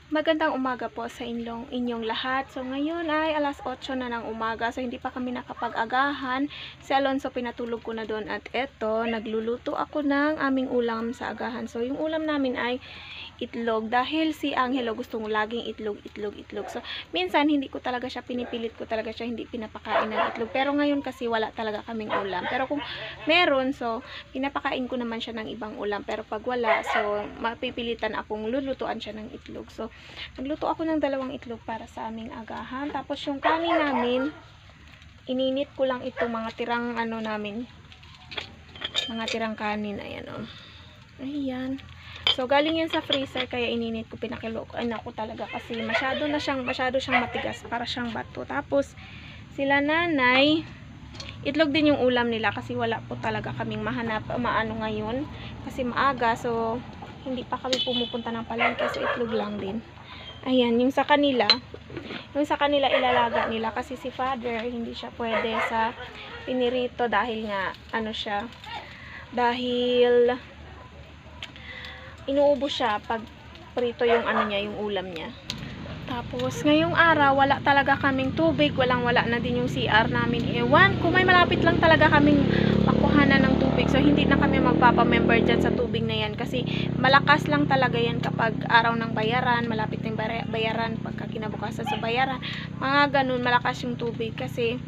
Magandang umaga po sa inyong lahat. So ngayon ay alas 8 na ng umaga. So hindi pa kami nakapag-agahan. Si Alonso pinatulog ko na doon at eto, nagluluto ako ng aming ulam sa agahan. So yung ulam namin ay itlog dahil si Angelo gustong laging itlog. So minsan hindi ko talaga siya pinipilit ko talaga siya hindi pinapakain ng itlog. Pero ngayon kasi wala talaga kaming ulam. Pero kung meron, so pinapakain ko naman siya ng ibang ulam. Pero pag wala, so mapipilitan akong lulutuan siya ng itlog. So nagluto ako ng 2 itlog para sa aming agahan. Tapos yung kanin namin, ininit ko lang ito mga tirang namin. Mga tirang kanin, ayan oh. Ayan. So galing yan sa freezer kaya ininit ko, pinakiluan ako talaga kasi masyado siyang matigas, para siyang bato. Tapos sila nanay, itlog din yung ulam nila kasi wala po talaga kaming maano ngayon kasi maaga, so hindi pa kami pumupunta ng palengke, so itlog lang din. Ayan, yung sa kanila ilalaga nila kasi si father hindi siya pwede sa pinirito dahil nga dahil inuubo siya pag prito yung yung ulam niya. Tapos ngayong araw wala talaga kaming tubig, wala na din yung CR namin. Ewan, kung may malapit lang talaga kaming makuhanan ng tubig, so hindi na kami magpapa-member dyan sa tubig na yan kasi malakas lang talaga yan kapag araw ng bayaran, malapit ng bayaran, pagka kinabukasan sa bayaran, mga ganun, malakas yung tubig kasi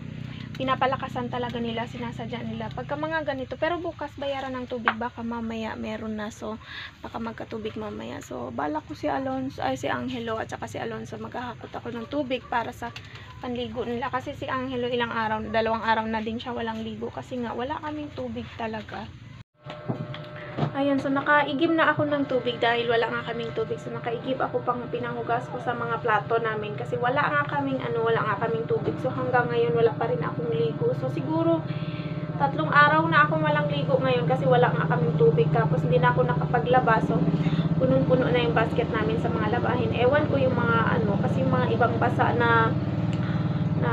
pinapalakasan talaga nila, sinasadya nila pagka mga ganito. Pero bukas bayaran ng tubig, baka mamaya meron na, so baka magkatubig mamaya. So balak ko si Angelo at saka si Alonso, maghahakot ako ng tubig para sa panligo nila kasi si Angelo 2 araw na din siya walang ligo kasi nga wala kaming tubig talaga. Ayan, so nakaigib na ako ng tubig dahil wala nga kaming tubig. So nakaigib ako pang pinanghugas ko sa mga plato namin kasi wala nga kaming tubig. So hanggang ngayon wala pa rin akong ligo. So siguro 3 araw na akong walang ligo ngayon kasi wala nga kaming tubig. Tapos hindi na ako nakapaglaba. So punong-puno na yung basket namin sa mga labahin. Ewan ko yung mga kasi yung mga ibang basa na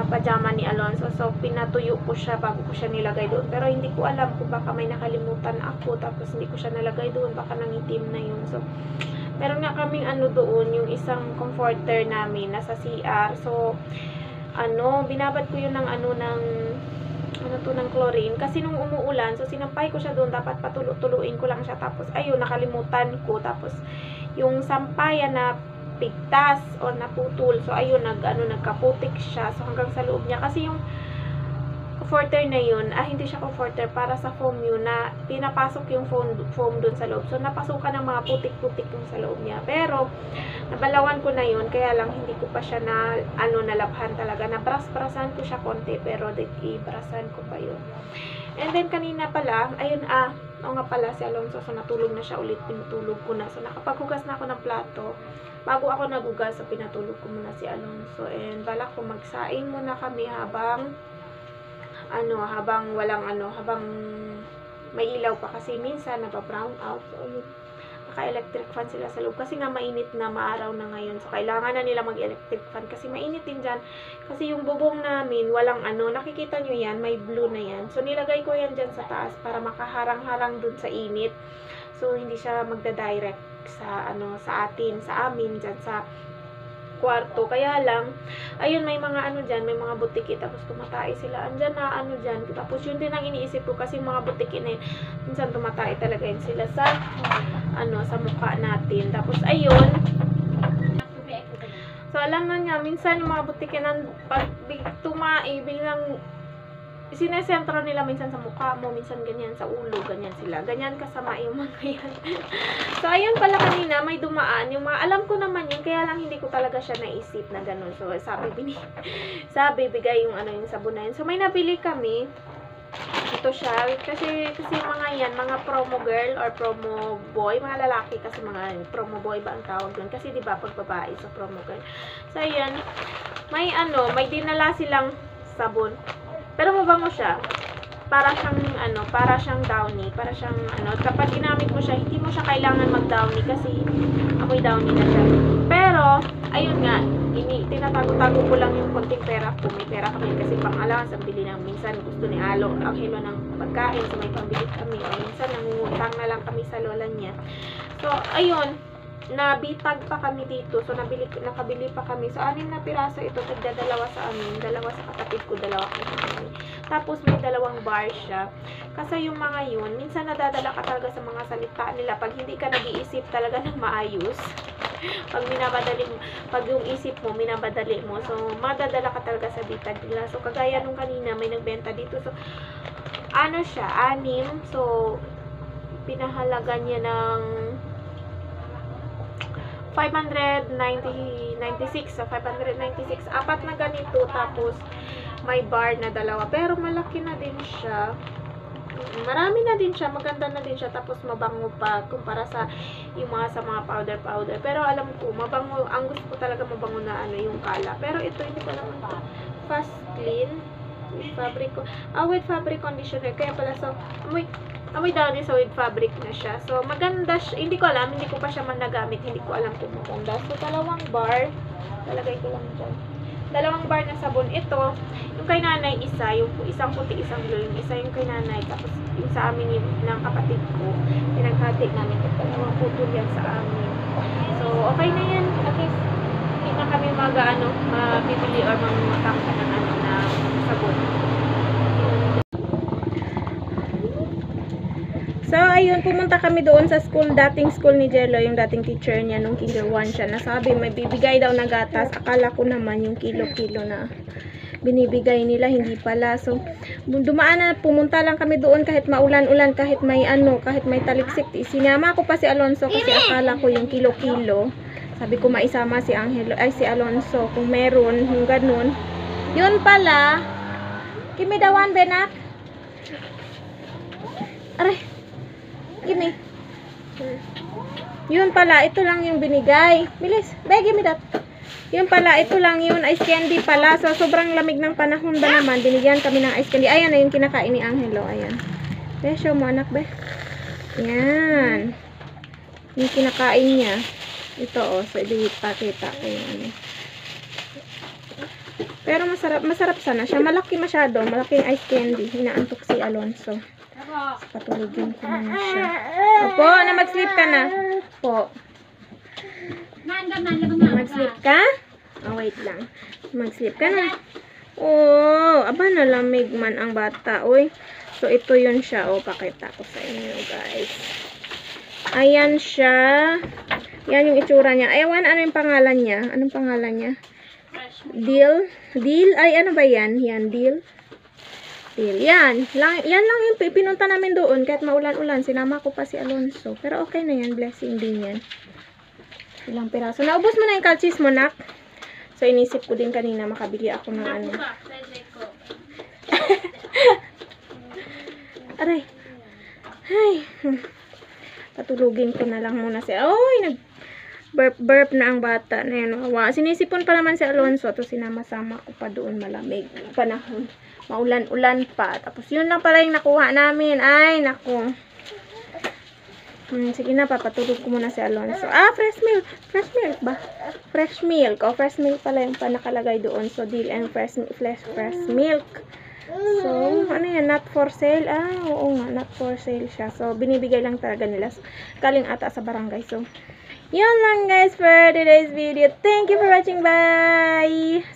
pajama ni Alonso. So pinatuyo ko siya bago ko siya nilagay doon. Pero hindi ko alam kung baka may nakalimutan ako tapos hindi ko siya nalagay doon, baka nangitim na yun. So meron nga kaming doon, yung isang comforter namin nasa CR. So binabad ko yun ng ng chlorine kasi nung umuulan, so sinampay ko siya doon, dapat patuluin ko lang siya, tapos ayun, nakalimutan ko. Tapos yung sampayan na pigtas o naputol, so ayun, nagkaputik siya, so hanggang sa loob niya kasi yung comforter na yun, hindi siya comforter, para sa foam yun na pinapasok yung foam dun sa loob, so napasukan ng mga putik-putik yung sa loob niya. Pero nabalawan ko na yun, kaya lang hindi ko pa siya nalabhan talaga, nabras-brasan ko siya konti, pero ibrasan ko pa yun. And then kanina pala, ayun nga pala si Alonso, so natulog na siya ulit, pinatulog ko na, so nakapaghugas na ako ng plato. Bago ako nagugas, so pinatulog ko muna si Alonso, and balak ko magsaing muna kami habang habang may ilaw pa kasi minsan nagpa-brown out. So yun, naka-electric fan sila sa loob kasi nga mainit na, maaraw na ngayon, so kailangan na nila mag-electric fan kasi mainit din dyan. Kasi yung bubong namin walang nakikita nyo yan, may blue na yan, so nilagay ko yan dyan sa taas para makaharang-harang dun sa init, so hindi siya magda-direct sa amin dyan sa kwarto. Kaya lang, ayun, may mga dyan, may mga butiki, tapos tumatay sila, andyan na dyan. Tapos yun din ang iniisip ko kasi mga butiki na yun, minsan tumatay talaga yun sila sa sa mukha natin. Tapos ayun, so alam na niya, minsan yung mga butiki na pag biglang sinesentro nila, minsan sa mukha mo, minsan ganyan sa ulo, ganyan sila. Ganyan kasama yung mga yan. So, ayun pala kanina, may dumaan. Yung mga, alam ko naman yun, kaya lang hindi ko talaga siya naisip na ganun. So, sabi, bigay yung yung sabon na yun. So, may nabili kami. Ito siya. Kasi mga yan, mga promo girl or promo boy, mga lalaki kasi mga promo boy ba ang tawag doon? Kasi diba, pag babae, so promo girl. So, ayan. May dinala silang sabon. Pero mabango siya. Para siyang downy. Para siyang kapag ginamit mo siya, hindi mo siya kailangan mag-downy kasi amoy downy na siya. Pero, ayun nga, tinatago-tago ko lang yung konting pera ko. May pera kami kasi pang-allowance ang bili ng minsan. Gusto ni Angelo ng pagkain, so may pambili kami. O minsan, nangungutang na lang kami sa lola niya. So, ayun. nabitag pa kami dito. So, nakabili pa kami. So, 6 na piraso ito. Tagdadalawa sa amin. Dalawa sa kapatid ko, dalawa ko sa amin. Tapos, may 2 bar siya. Kasi yung mga yun, minsan nadadala ka talaga sa mga salita nila. Pag hindi ka nag-iisip talaga ng maayos. Pag yung isip mo, minabadali mo. So, madadala ka talaga sa bitag nila. So, kagaya nung kanina, may nagbenta dito. So, ano siya, 6. So, pinahalaga niya ng 596. So, 596. 4 na ganito. Tapos, may bar na 2. Pero, malaki na din siya. Marami na din siya. Maganda na din siya. Tapos, mabango pa. Kumpara sa yung sa mga powder. Pero, alam ko, mabango. Ang gusto ko talaga mabango na yung kala. Pero, ito, hindi ko naman ito. Fast Clean. With fabric conditioner. Kaya pala, so, amoy daw din, so with fabric na siya. So, maganda siya. Hindi ko alam. Hindi ko pa siya man nagamit. Hindi ko alam kung maganda. So, 2 bar. Talagay ko lang dyan. 2 bar na sabon. Ito, yung kay nanay, yung isang puti, isang blue. Yung isa yung kay nanay. Tapos, yung sa amin, yung ng kapatid ko, pinaghatik namin. 2 putol yan sa amin. So, okay na yan. At least, hindi na kami mabibili or magtangka ng sabon. So, ayun, pumunta kami doon sa school, dating school ni Jello, yung dating teacher niya, nung kinder 1 siya. Nasabi, may bibigay daw na gatas. Akala ko naman yung kilo-kilo na binibigay nila, hindi pala. So, pumunta lang kami doon kahit maulan-ulan, kahit may taliksik. Sinama ko pa si Alonso kasi akala ko yung kilo-kilo. Sabi ko maisama si Alonso kung meron, yung ganun. Yun pala, kimi dawan, benak. Aray. Gimme. Yun pala, ito lang yung binigay. Bilis, give me that. Yun pala, ito lang yun, ice candy pala. So, sobrang lamig ng panahon ba naman, binigyan kami ng ice candy. Ayan na yung kinakain ni Angelo, ayan. Show mo anak, be. Ayan. Yung kinakain niya. Ito, so, ipakita ko yung Pero masarap sana siya. Malaki masyado, malaking ice candy. Hinaantok si Alonso. Patulogin ko na siya. Opo, na mag-sleep ka na. Po. Mag-sleep ka? Oh, wait lang. Mag-sleep ka na. Oh, aba nalamig man ang bata. Uy. So, ito yun siya. Oh, pakita ko sa inyo, guys. Ayan siya. Yan yung itsura niya. Ewan, ano yung pangalan niya? Anong pangalan niya? Deal? Deal? Ay, ano ba yan? Yan, deal? Yan lang yung pinunta namin doon kahit maulan-ulan. Sinama ko pa si Alonso. Pero okay na yan. Blessing din yan. Ilang piraso. Naubos mo na yung calcis mo, nak. So, inisip ko din kanina makabili ako ng ano. Aray. Ay. Patulugin ko na lang muna siya. Oy, burp na ang bata na yan. Sinisipon pa naman si Alonso. Ito sinama-sama ko pa doon, malamig panahon. Maulan-ulan pa. Tapos yun lang pala yung nakuha namin. Ay, naku. Sige na, papatulog ko muna si Alonso. Fresh milk. Fresh milk ba? Fresh milk. Fresh milk pala yung nakalagay doon. So, deal and fresh milk. So, ano yan? Not for sale. Oo nga. Not for sale siya. So, binibigay lang talaga nila. Galing ata sa barangay. So, yun lang guys for today's video. Thank you for watching. Bye!